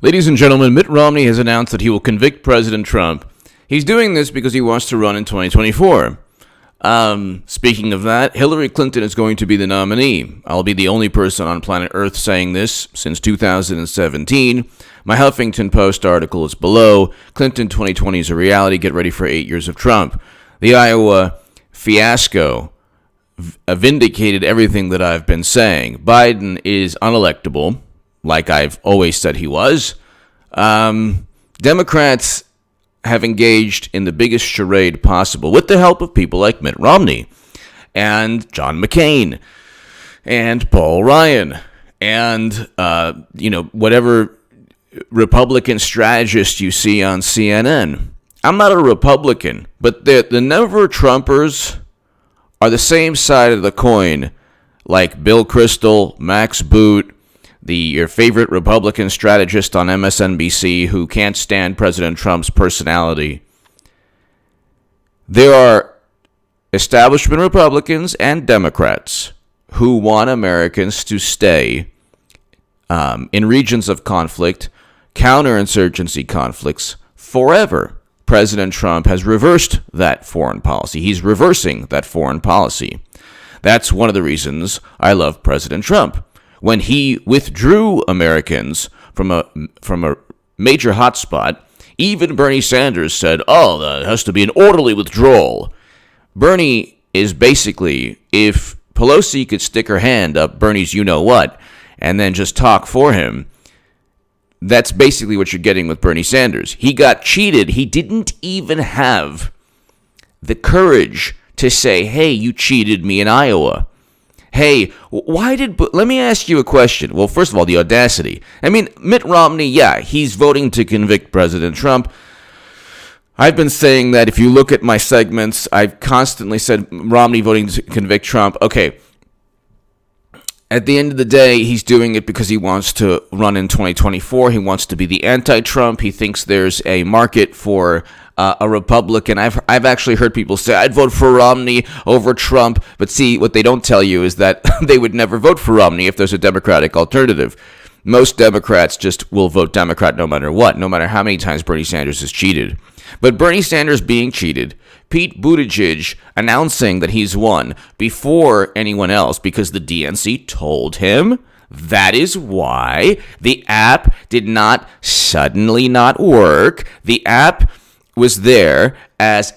Ladies and gentlemen, Mitt Romney has announced that he will convict President Trump. He's doing this because he wants to run in 2024. Speaking of that, Hillary Clinton is going to be the nominee. I'll be the only person on planet Earth saying this since 2017. My Huffington Post article is below. Clinton 2020 is a reality. Get ready for 8 years of Trump. The Iowa fiasco vindicated everything that I've been saying. Biden is unelectable, like I've always said he was. Democrats have engaged in the biggest charade possible with the help of people like Mitt Romney and John McCain and Paul Ryan and, whatever Republican strategist you see on CNN. I'm not a Republican, but the never-Trumpers are the same side of the coin like Bill Kristol, Max Boot, your favorite Republican strategist on MSNBC who can't stand President Trump's personality. There are establishment Republicans and Democrats who want Americans to stay in regions of conflict, counterinsurgency conflicts, forever. President Trump has reversed that foreign policy. He's reversing that foreign policy. That's one of the reasons I love President Trump. When he withdrew Americans from a major hotspot, even Bernie Sanders said, that has to be an orderly withdrawal. Bernie is basically, if Pelosi could stick her hand up Bernie's you-know-what and then just talk for him, that's basically what you're getting with Bernie Sanders. He got cheated. He didn't even have the courage to say, hey, you cheated me in Iowa. Hey, let me ask you a question. Well, first of all, the audacity. I mean, Mitt Romney, yeah, he's voting to convict President Trump. I've been saying that if you look at my segments, I've constantly said Romney voting to convict Trump. Okay, at the end of the day, he's doing it because he wants to run in 2024. He wants to be the anti-Trump. He thinks there's a market for a Republican. I've actually heard people say, I'd vote for Romney over Trump. But see, what they don't tell you is that they would never vote for Romney if there's a Democratic alternative. Most Democrats just will vote Democrat no matter what, no matter how many times Bernie Sanders is cheated. But Bernie Sanders being cheated, Pete Buttigieg announcing that he's won before anyone else because the DNC told him, that is why the app did not suddenly not work. The app was there as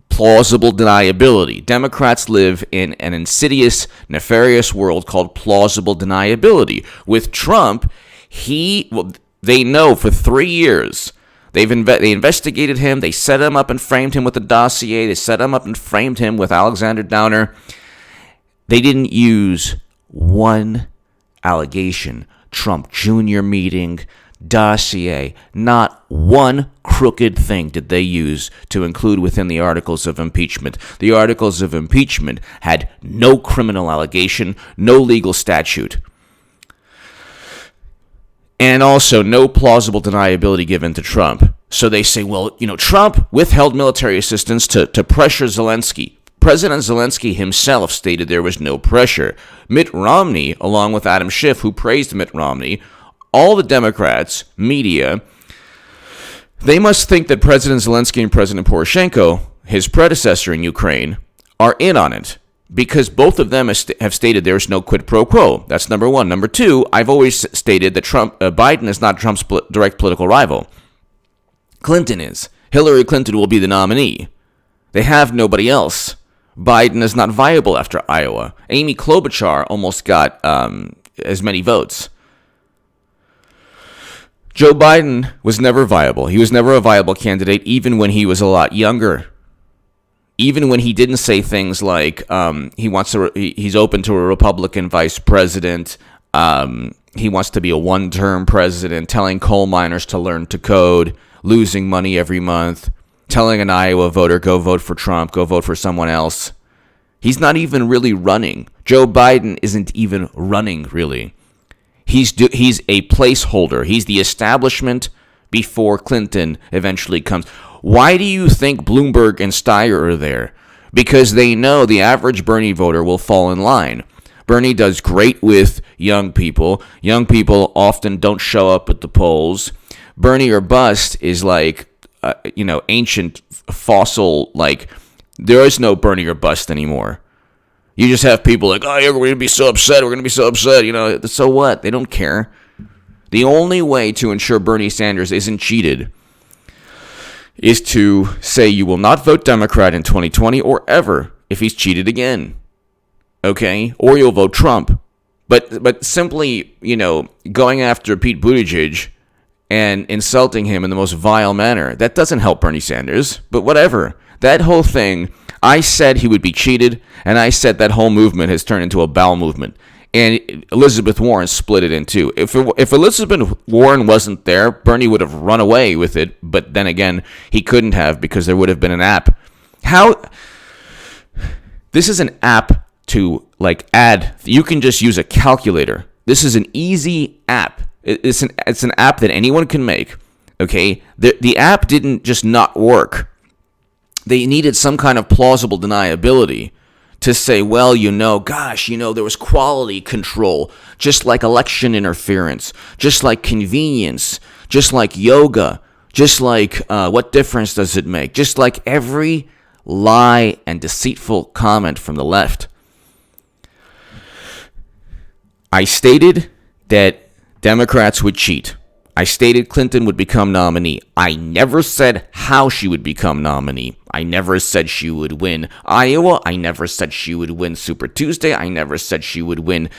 plausible deniability. Democrats live in an insidious, nefarious world called plausible deniability. With Trump, they know for 3 years, they investigated him, they set him up and framed him with a dossier, they set him up and framed him with Alexander Downer. They didn't use one allegation. Trump Jr. meeting, dossier, not one crooked thing did they use to include within the articles of impeachment. The articles of impeachment had no criminal allegation, no legal statute, and also no plausible deniability given to Trump. So they say, Trump withheld military assistance to pressure Zelensky. President Zelensky himself stated there was no pressure. Mitt Romney, along with Adam Schiff, who praised Mitt Romney, all the Democrats, media, they must think that President Zelensky and President Poroshenko, his predecessor in Ukraine, are in on it because both of them have stated there's no quid pro quo. That's number one. Number two, I've always stated that Biden is not Trump's direct political rival. Clinton is. Hillary Clinton will be the nominee. They have nobody else. Biden is not viable after Iowa. Amy Klobuchar almost got as many votes. Joe Biden was never viable. He was never a viable candidate, even when he was a lot younger. Even when he didn't say things like he's open to a Republican vice president. He wants to be a one-term president, telling coal miners to learn to code, losing money every month, telling an Iowa voter, go vote for Trump, go vote for someone else. He's not even really running. Joe Biden isn't even running, really. He's a placeholder. He's the establishment before Clinton eventually comes. Why do you think Bloomberg and Steyer are there? Because they know the average Bernie voter will fall in line. Bernie does great with young people. Young people often don't show up at the polls. Bernie or bust is like, ancient fossil, like, there is no Bernie or bust anymore. You just have people like, oh, we're going to be so upset. We're going to be so upset. So what? They don't care. The only way to ensure Bernie Sanders isn't cheated is to say you will not vote Democrat in 2020 or ever if he's cheated again. Okay? Or you'll vote Trump. But simply, going after Pete Buttigieg and insulting him in the most vile manner, that doesn't help Bernie Sanders. But whatever. That whole thing, I said he would be cheated, and I said that whole movement has turned into a bowel movement. And Elizabeth Warren split it in two. If Elizabeth Warren wasn't there, Bernie would have run away with it. But then again, he couldn't have because there would have been an app. This is an app to add. You can just use a calculator. This is an easy app. It's an app that anyone can make. Okay, the app didn't just not work. They needed some kind of plausible deniability to say, well, there was quality control, just like election interference, just like convenience, just like yoga, just like what difference does it make? Just like every lie and deceitful comment from the left. I stated that Democrats would cheat. I stated Clinton would become nominee. I never said how she would become nominee. I never said she would win Iowa. I never said she would win Super Tuesday. I never said she would win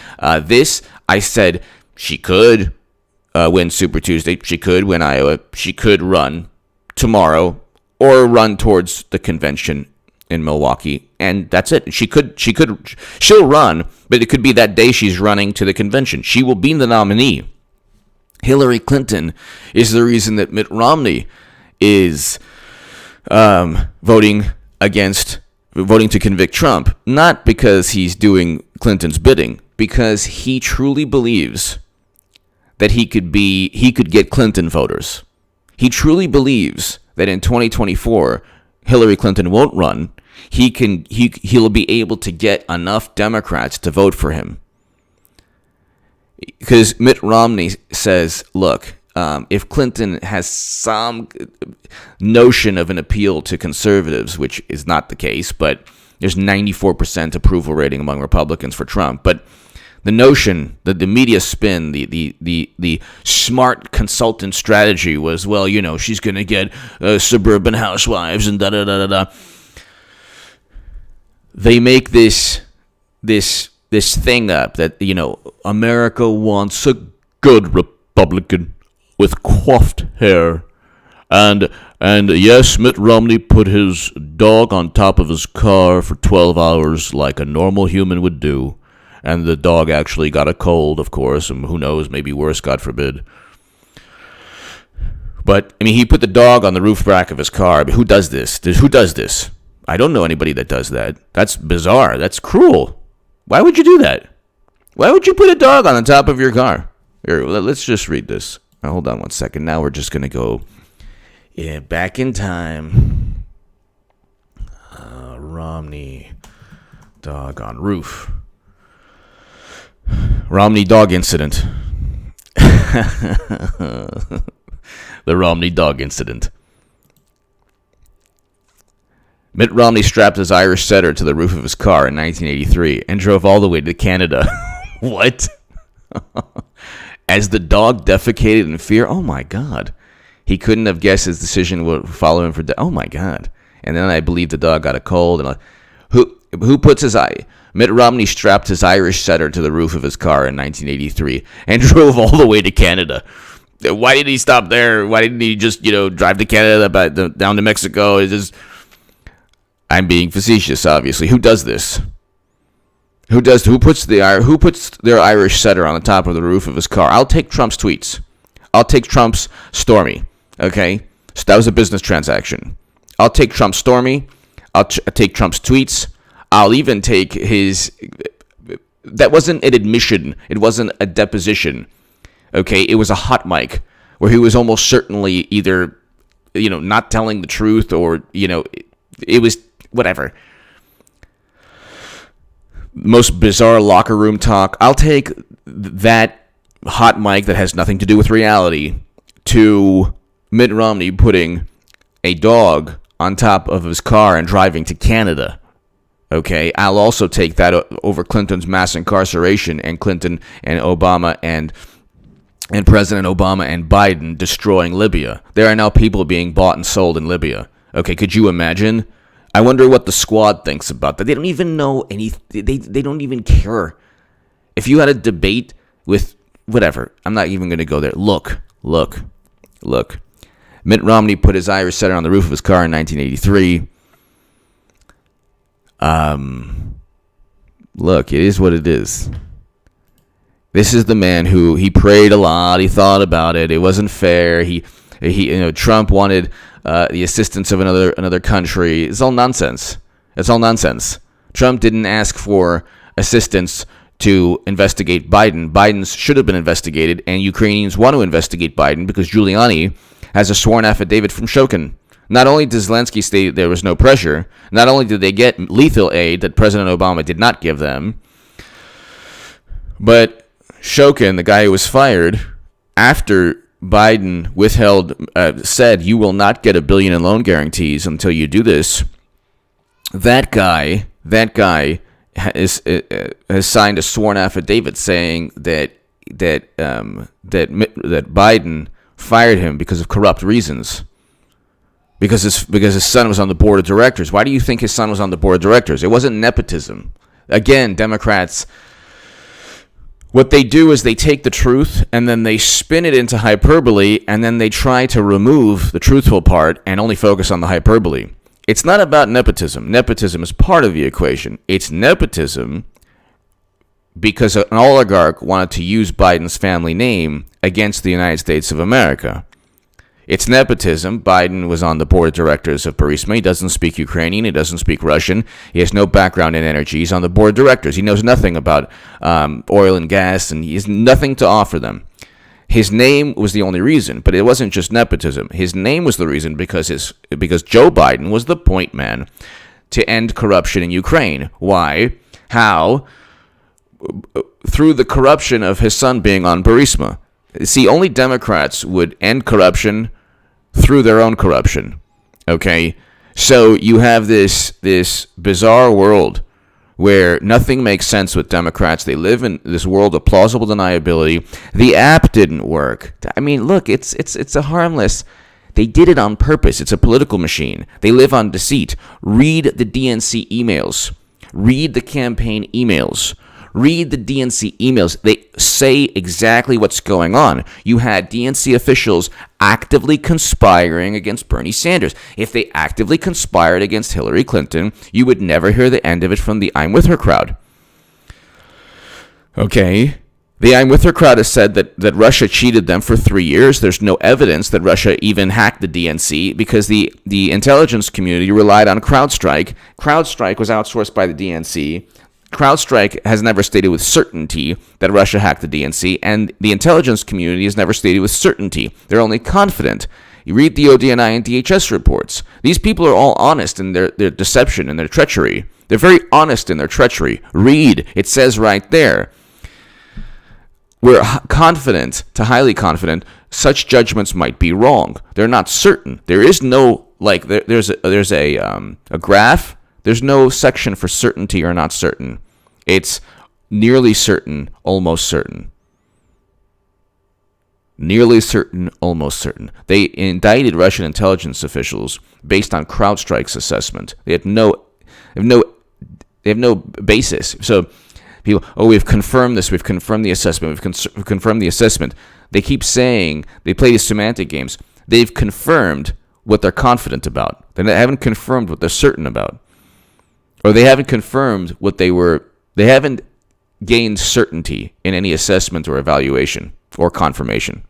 this. I said she could win Super Tuesday. She could win Iowa. She could run tomorrow or run towards the convention in Milwaukee. And that's it. She'll run, but it could be that day she's running to the convention. She will be the nominee. Hillary Clinton is the reason that Mitt Romney is voting to convict Trump, not because he's doing Clinton's bidding, because he truly believes that he could get Clinton voters. He truly believes that in 2024 Hillary Clinton won't run. He'll be able to get enough Democrats to vote for him. Because Mitt Romney says, look, if Clinton has some notion of an appeal to conservatives, which is not the case, but there's 94% approval rating among Republicans for Trump. But the notion, the media spin, the smart consultant strategy was, well, she's going to get suburban housewives and da-da-da-da-da. They make this thing up that, America wants a good Republican with coiffed hair. And yes, Mitt Romney put his dog on top of his car for 12 hours like a normal human would do. And the dog actually got a cold, of course, and who knows, maybe worse, God forbid. But, he put the dog on the roof rack of his car. But who does this? Who does this? I don't know anybody that does that. That's bizarre. That's cruel. Why would you do that? Why would you put a dog on the top of your car? Here, let's just read this. Now, hold on one second. Now we're just going to go back in time. Romney, dog on roof. Romney dog incident. The Romney dog incident. Mitt Romney strapped his Irish setter to the roof of his car in 1983 and drove all the way to Canada. What? As the dog defecated in fear? Oh, my God. He couldn't have guessed his decision would follow him for death. Oh, my God. And then I believe the dog got a cold. And who puts his eye? Mitt Romney strapped his Irish setter to the roof of his car in 1983 and drove all the way to Canada. Why did he stop there? Why didn't he just, drive to Canada, down to Mexico? It's just... I'm being facetious, obviously. Who does this? Who puts their Irish setter on the top of the roof of his car? I'll take Trump's tweets. I'll take Trump's Stormy. Okay? So that was a business transaction. I'll take Trump's Stormy. I'll take Trump's tweets. I'll even take his... That wasn't an admission. It wasn't a deposition. Okay? It was a hot mic where he was almost certainly either, not telling the truth or, it was... whatever. most bizarre locker room talk. I'll take that hot mic that has nothing to do with reality to Mitt Romney putting a dog on top of his car and driving to Canada. Okay, I'll also take that over Clinton's mass incarceration and Clinton and Obama and President Obama and Biden destroying Libya. There are now people being bought and sold in Libya. Okay, could you imagine? I wonder what the squad thinks about that. They don't even know anything. They don't even care. If you had a debate with whatever, I'm not even going to go there. Look. Mitt Romney put his Irish setter on the roof of his car in 1983. Look, it is what it is. This is the man who he prayed a lot. He thought about it. It wasn't fair. Trump wanted the assistance of another country. It's all nonsense. Trump didn't ask for assistance to investigate Biden. Biden should have been investigated, and Ukrainians want to investigate Biden because Giuliani has a sworn affidavit from Shokin. Not only did Zelensky state there was no pressure, not only did they get lethal aid that President Obama did not give them, but Shokin, the guy who was fired after Biden said, you will not get $1 billion in loan guarantees until you do this. That guy has signed a sworn affidavit saying that Biden fired him because of corrupt reasons. Because his son was on the board of directors. Why do you think his son was on the board of directors? It wasn't nepotism. Again, Democrats, what they do is they take the truth and then they spin it into hyperbole and then they try to remove the truthful part and only focus on the hyperbole. It's not about nepotism. Nepotism is part of the equation. It's nepotism because an oligarch wanted to use Biden's family name against the United States of America. It's nepotism. Biden was on the board of directors of Burisma. He doesn't speak Ukrainian. He doesn't speak Russian. He has no background in energy. He's on the board of directors. He knows nothing about oil and gas, and he has nothing to offer them. His name was the only reason, but it wasn't just nepotism. His name was the reason because Joe Biden was the point man to end corruption in Ukraine. Why? How? Through the corruption of his son being on Burisma. See, only Democrats would end corruption through their own corruption. Okay? So you have this bizarre world where nothing makes sense with Democrats. They live in this world of plausible deniability. The app didn't work. I mean, look, it's a harmless. They did it on purpose. It's a political machine. They live on deceit. Read the DNC emails. Read the campaign emails. Read the DNC emails. They say exactly what's going on. You had DNC officials actively conspiring against Bernie Sanders. If they actively conspired against Hillary Clinton, you would never hear the end of it from the I'm With Her crowd. Okay? The I'm With Her crowd has said that Russia cheated them for 3 years. There's no evidence that Russia even hacked the DNC because the intelligence community relied on CrowdStrike. CrowdStrike was outsourced by the DNC. CrowdStrike has never stated with certainty that Russia hacked the DNC, and the intelligence community has never stated with certainty. They're only confident. You read the ODNI and DHS reports. These people are all honest in their deception and their treachery. They're very honest in their treachery. Read. It says right there. We're confident to highly confident such judgments might be wrong. They're not certain. There is no, there's a graph. There's no section for certainty or not certain. It's nearly certain, almost certain. Nearly certain, almost certain. They indicted Russian intelligence officials based on CrowdStrike's assessment. They have no basis. So people, we've confirmed this. We've confirmed the assessment. We've confirmed the assessment. They keep saying, they play these semantic games. They've confirmed what they're confident about. They haven't confirmed what they're certain about. Or they haven't confirmed they haven't gained certainty in any assessment or evaluation or confirmation.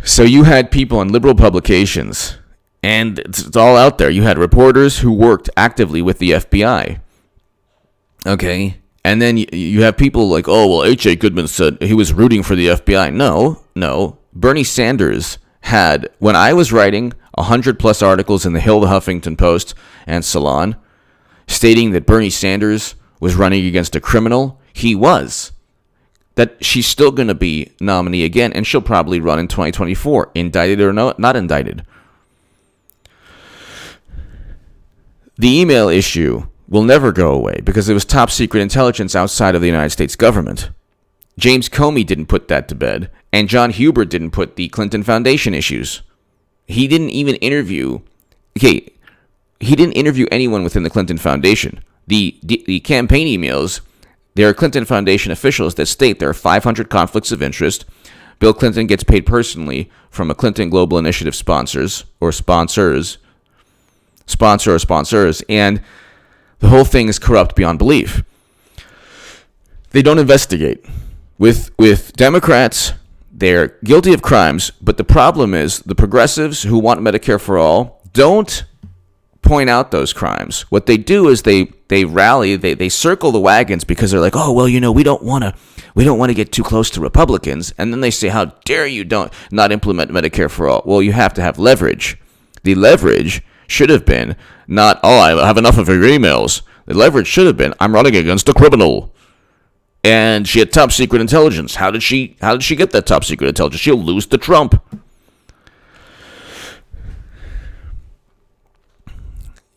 So you had people in liberal publications, and it's all out there. You had reporters who worked actively with the FBI. Okay? And then you have people like, H.A. Goodman said he was rooting for the FBI. No. Bernie Sanders had, when I was writing 100 plus articles in the Hill, the Huffington Post, and Salon, stating that Bernie Sanders was running against a criminal. He was. That she's still going to be nominee again, and she'll probably run in 2024, indicted or not indicted. The email issue will never go away because it was top secret intelligence outside of the United States government. James Comey didn't put that to bed, and John Hubert didn't put the Clinton Foundation issues. He didn't even interview. He didn't interview anyone within the Clinton Foundation. The campaign emails, there are Clinton Foundation officials that state there are 500 conflicts of interest. Bill Clinton gets paid personally from a Clinton Global Initiative sponsors, and the whole thing is corrupt beyond belief. They don't investigate. With Democrats, they're guilty of crimes, but the problem is the progressives who want Medicare for all don't point out those crimes. What they do is they rally, they circle the wagons because they're like, oh, well, we don't want to get too close to Republicans. And then they say, how dare you not implement Medicare for all? Well, you have to have leverage. The leverage should have been not, oh, I have enough of your emails. The leverage should have been, I'm running against a criminal. And she had top secret intelligence. How did she get that top secret intelligence? She'll lose to Trump.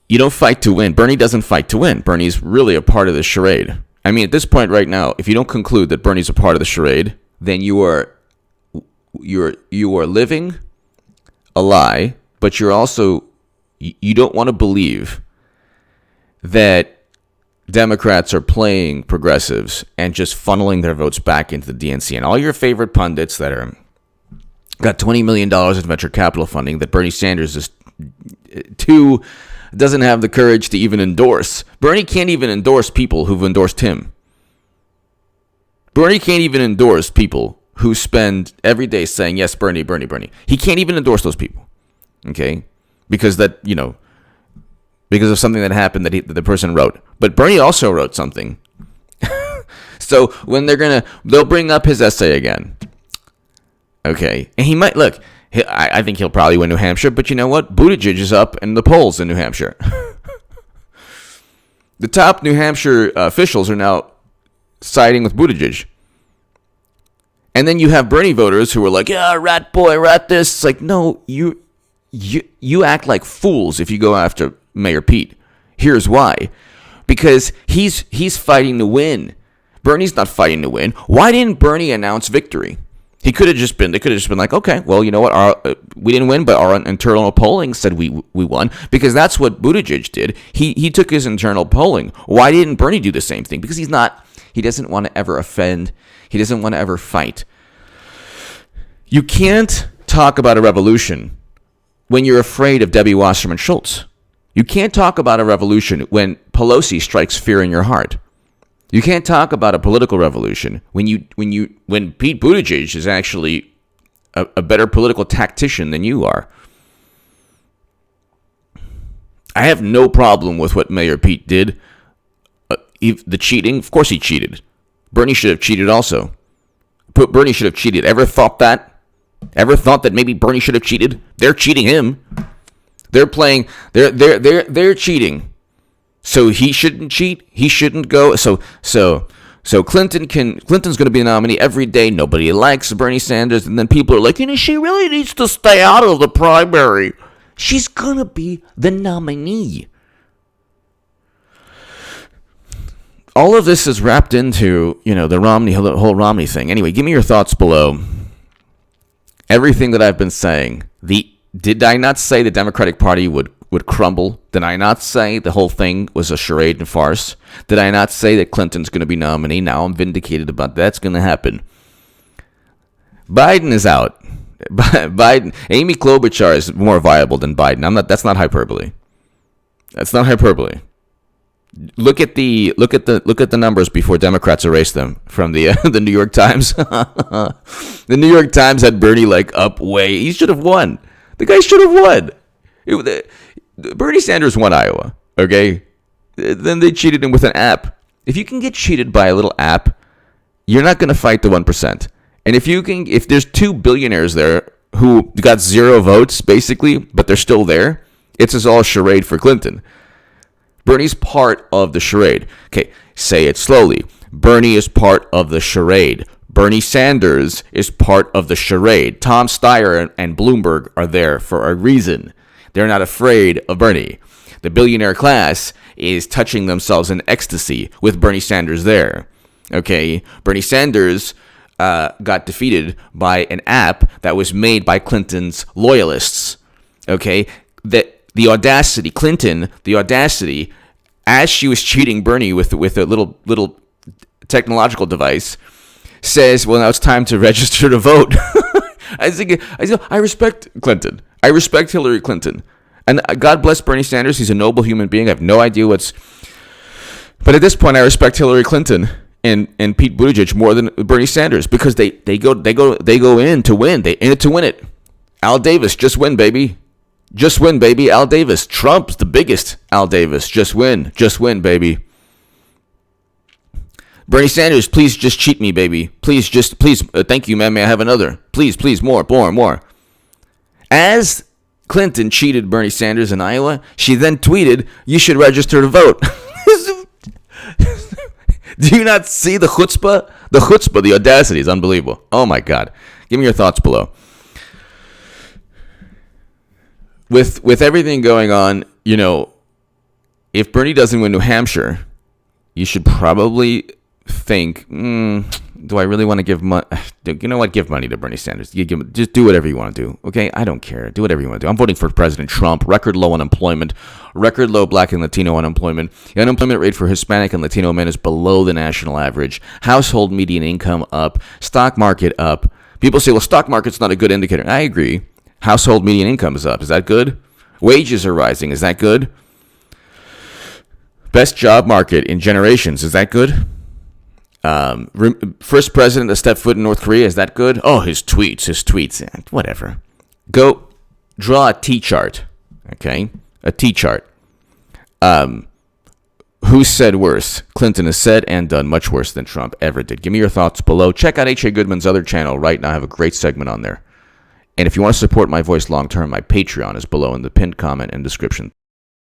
You don't fight to win. Bernie doesn't fight to win. Bernie's really a part of the charade. I mean, at this point right now, if you don't conclude that Bernie's a part of the charade, then you are living a lie, but you don't want to believe that Democrats are playing progressives and just funneling their votes back into the DNC. And all your favorite pundits that got $20 million in venture capital funding that Bernie Sanders doesn't have the courage to even endorse. Bernie can't even endorse people who've endorsed him. Bernie can't even endorse people who spend every day saying, yes, Bernie, Bernie, Bernie. He can't even endorse those people. Okay? Because of something that happened that the person wrote. But Bernie also wrote something. So when they'll bring up his essay again. Okay. And he might, look, I think he'll probably win New Hampshire, but you know what? Buttigieg is up in the polls in New Hampshire. The top New Hampshire officials are now siding with Buttigieg. And then you have Bernie voters who are like, yeah, rat boy, rat this. It's like, no, you act like fools if you go after Mayor Pete. Here's why. Because he's fighting to win. Bernie's not fighting to win. Why didn't Bernie announce victory? They could have just been like, okay, well, you know what? We didn't win, but our internal polling said we won, because that's what Buttigieg did. He took his internal polling. Why didn't Bernie do the same thing? Because he doesn't want to ever offend. He doesn't want to ever fight. You can't talk about a revolution when you're afraid of Debbie Wasserman Schultz. You can't talk about a revolution when Pelosi strikes fear in your heart. You can't talk about a political revolution when Pete Buttigieg is actually a better political tactician than you are. I have no problem with what Mayor Pete did. The cheating, of course he cheated. Bernie should have cheated also. Bernie should have cheated. Ever thought that? Ever thought that maybe Bernie should have cheated? They're cheating him. They're playing. They're cheating. So he shouldn't cheat. He shouldn't go. So Clinton's going to be a nominee every day. Nobody likes Bernie Sanders, and then people are like, she really needs to stay out of the primary. She's going to be the nominee. All of this is wrapped into, the whole Romney thing. Anyway, give me your thoughts below. Everything that I've been saying. Did I not say the Democratic Party would crumble? Did I not say the whole thing was a charade and farce? Did I not say that Clinton's going to be nominee? Now I'm vindicated about that's going to happen. Biden is out. Amy Klobuchar is more viable than Biden. That's not hyperbole. That's not hyperbole. Look at the numbers before Democrats erased them from the New York Times. The New York Times had Bernie up way. He should have won. The guy should have won. Bernie Sanders won Iowa, okay? Then they cheated him with an app. If you can get cheated by a little app, you're not going to fight the 1%. And if there's 2 billionaires there who got 0 votes, basically, but they're still there, it's just all charade for Clinton. Bernie's part of the charade. Okay, say it slowly. Bernie is part of the charade. Bernie Sanders is part of the charade. Tom Steyer and Bloomberg are there for a reason. They're not afraid of Bernie. The billionaire class is touching themselves in ecstasy with Bernie Sanders there. Okay, Bernie Sanders got defeated by an app that was made by Clinton's loyalists. Okay, the audacity, Clinton, as she was cheating Bernie with a little technological device, says, well, now it's time to register to vote. I respect Clinton. I respect Hillary Clinton. And God bless Bernie Sanders. He's a noble human being. I have no idea But at this point, I respect Hillary Clinton and Pete Buttigieg more than Bernie Sanders, because they go in to win. They in it to win it. Al Davis, just win, baby. Just win, baby. Al Davis. Trump's the biggest. Al Davis, just win. Just win, baby. Bernie Sanders, please just cheat me, baby. Please, thank you, man. May I have another? Please, more. As Clinton cheated Bernie Sanders in Iowa, she then tweeted, you should register to vote. Do you not see the chutzpah? The audacity is unbelievable. Oh, my God. Give me your thoughts below. With everything going on, if Bernie doesn't win New Hampshire, you should probably think, do I really want to give money? You know what? Give money to Bernie Sanders. Just do whatever you want to do. Okay? I don't care. Do whatever you want to do. I'm voting for President Trump. Record low unemployment. Record low Black and Latino unemployment. The unemployment rate for Hispanic and Latino men is below the national average. Household median income up. Stock market up. People say, well, stock market's not a good indicator. I agree. Household median income is up. Is that good? Wages are rising. Is that good? Best job market in generations. Is that good? First president to step foot in North Korea. Is that good? Oh, his tweets. Whatever. Go draw a T-chart. Okay? A T-chart. Who said worse? Clinton has said and done much worse than Trump ever did. Give me your thoughts below. Check out H.A. Goodman's other channel right now. I have a great segment on there. And if you want to support my voice long term, my Patreon is below in the pinned comment and description.